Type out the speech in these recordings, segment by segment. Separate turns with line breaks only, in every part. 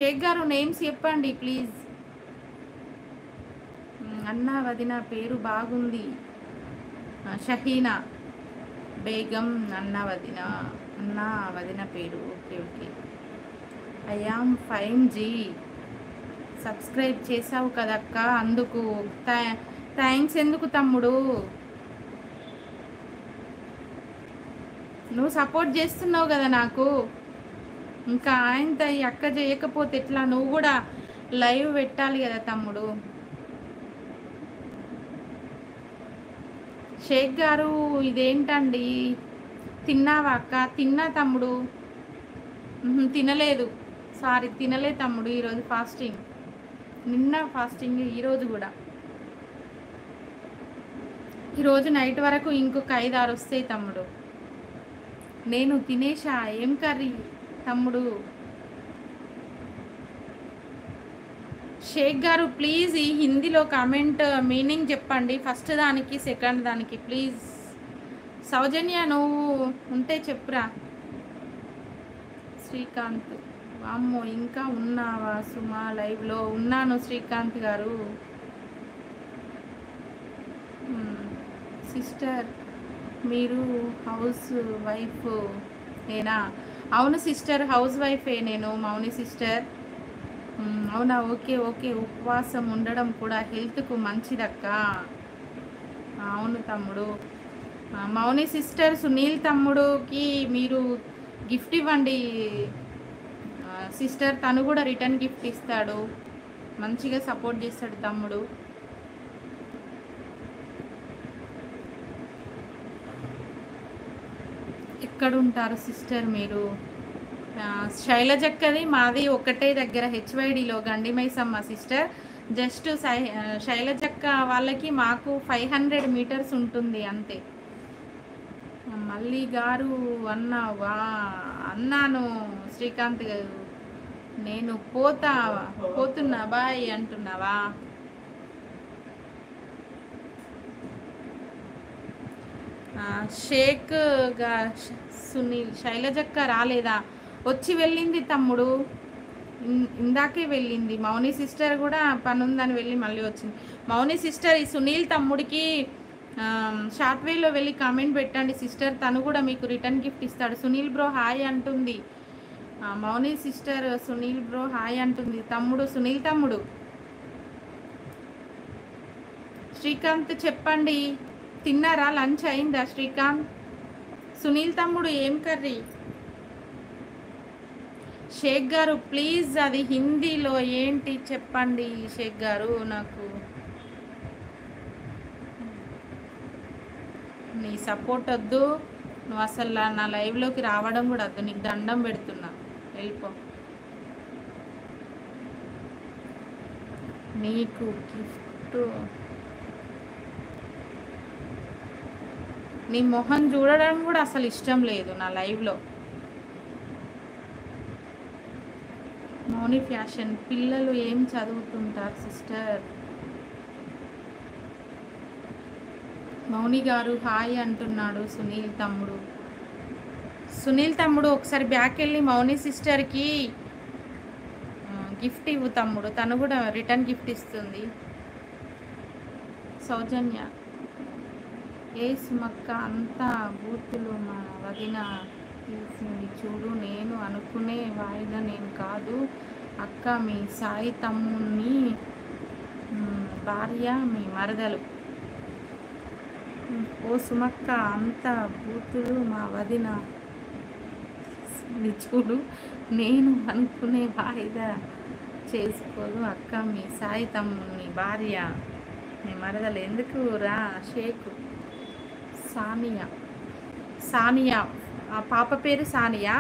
షేక్ గారు నేమ్స్ చెప్పండి ప్లీజ్. అన్న వదిన పేరు బాగుంది. షహీనా బేగం అన్న వదిన పేరు. Okay okay. I am fine ji. Subscribe చేసావు కదక్క, అందుకు థ్యాంక్స్ ఎందుకు తమ్ముడు, నువ్వు సపోర్ట్ చేస్తున్నావు కదా నాకు. ఇంకా ఆయనతో ఈ అక్క చేయకపోతే ఎట్లా, నువ్వు కూడా లైవ్ పెట్టాలి కదా తమ్ముడు. షేక్ గారు ఇదేంటండి, తిన్నావా అక్క? తిన్నా తమ్ముడు. తినలేదు, సారీ తినలే తమ్ముడు. ఈరోజు ఫాస్టింగ్, నిన్న ఫాస్టింగ్, ఈరోజు కూడా. ఈరోజు నైట్ వరకు ఇంకొక 5-6 వస్తాయి తమ్ముడు. నేను తినేసా. ఏం కర్రీ తమ్ముడు? షేక్ గారు ప్లీజ్ ఈ హిందీలో కామెంట్ మీనింగ్ చెప్పండి, ఫస్ట్ దానికి సెకండ్ దానికి ప్లీజ్. సౌజన్య నువ్వు ఉంటే చెప్పురా. శ్రీకాంత్, అమ్మో ఇంకా ఉన్నావా సుమా లైవ్లో? ఉన్నాను శ్రీకాంత్ గారు. సిస్టర్ మీరు హౌస్ వైఫ్ ఏనా? అవును సిస్టర్, హౌస్ వైఫే నేను, మౌని సిస్టర్. అవునా, ఓకే ఓకే. ఉపవాసం ఉండడం కూడా హెల్త్కు మంచిదక్క. అవును తమ్ముడు. మౌని సిస్టర్, సునీల్ తమ్ముడుకి మీరు గిఫ్ట్ ఇవ్వండి సిస్టర్, తను కూడా రిటర్న్ గిఫ్ట్ ఇస్తాడు, మంచిగా సపోర్ట్ చేస్తాడు తమ్ముడు. ఎక్కడుంటారు సిస్టర్ మీరు? శైలజక్కది మాది ఒకటే దగ్గర, హెచ్వైడిలో గండిమైసమ్మ సిస్టర్. జస్ట్ శైలజక్క వాళ్ళకి మాకు 500 మీటర్స్ ఉంటుంది అంతే. మల్లి గారు అన్నావా? అన్నాను శ్రీకాంత్ గారు. నేను పోతున్నా బాయ్ అంటున్నావా? షేక్ సునీల్, శైలజక్క రాలేదా? వచ్చి వెళ్ళింది తమ్ముడు, ఇందాకే వెళ్ళింది. మౌని సిస్టర్ కూడా పని ఉందని వెళ్ళి మళ్ళీ వచ్చింది. మౌని సిస్టర్, ఈ సునీల్ తమ్ముడికి షార్ట్ వేలో వెళ్ళి కామెంట్ పెట్టండి సిస్టర్, తను కూడా మీకు రిటర్న్ గిఫ్ట్ ఇస్తాడు. సునీల్ బ్రో హాయ్ అంటుంది మౌని సిస్టర్. సునీల్ బ్రో హాయ్ అంటుంది తమ్ముడు, సునీల్ తమ్ముడు. శ్రీకాంత్ చెప్పండి, తిన్నారా? లంచ్ అయిందా శ్రీకాంత్? సునీల్ తమ్ముడు ఏం కర్రీ? షేక్ గారు ప్లీజ్ అది హిందీలో ఏంటి చెప్పండి షేక్ గారు. నాకు నీ సపోర్ట్ వద్దు, నువ్వు అసలు నా లైవ్లోకి రావడం కూడా వద్దు, నీకు దండం పెడుతున్నా, వెళ్ళిపో. నీకు గిఫ్ట్, నీ మొహం చూడడం కూడా అసలు ఇష్టం లేదు నా లైవ్లో. మౌని ఫ్యాషన్, పిల్లలు ఏం చదువుతుంటారు సిస్టర్? మౌని గారు హాయ్ అంటున్నాడు సునీల్ తమ్ముడు. సునీల్ తమ్ముడు ఒకసారి బ్యాక్ వెళ్ళి మౌని సిస్టర్కి గిఫ్ట్ ఇవ్వు తమ్ముడు, తను కూడా రిటర్న్ గిఫ్ట్ ఇస్తుంది. సౌజన్య, ఏ సుమక్క అంతా బూతులు మా వదిన తీసింది చూడు, నేను అనుకునే వాయిదా నేను కాదు అక్క, మీ సాయి తమ్ముని భార్య, మీ మరదలు. ఓ సుమక్క అంతా బూతులు మా వదిన చూడు, నేను అనుకునే వాయిదా చేసుకోదు అక్క, మీ సాయి తమ్ముని భార్య, మీ మరదలు. ఎందుకు రా షేక్? సానియా ఆ పాప పేరు సానియా.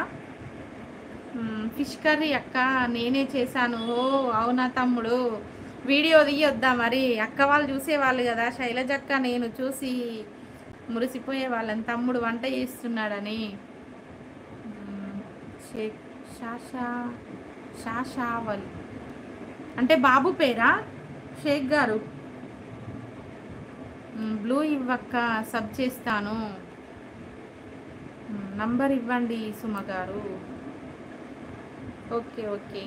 ఫిష్ కర్రీ అక్క నేనే చేశాను. ఓ అవునా తమ్ముడు, వీడియో తీయొద్దా మరి? అక్క వాళ్ళు చూసేవాళ్ళు కదా, శైలజక్క నేను చూసి మురిసిపోయే వాళ్ళని తమ్ముడు వంట చేస్తున్నాడని. షేక్ షాషావల్ అంటే బాబు పేరా షేక్ గారు? బ్లూ ఇవ్వక్క, సబ్ చేస్తాను. నంబర్ ఇవ్వండి సుమ గారు. Okay okay.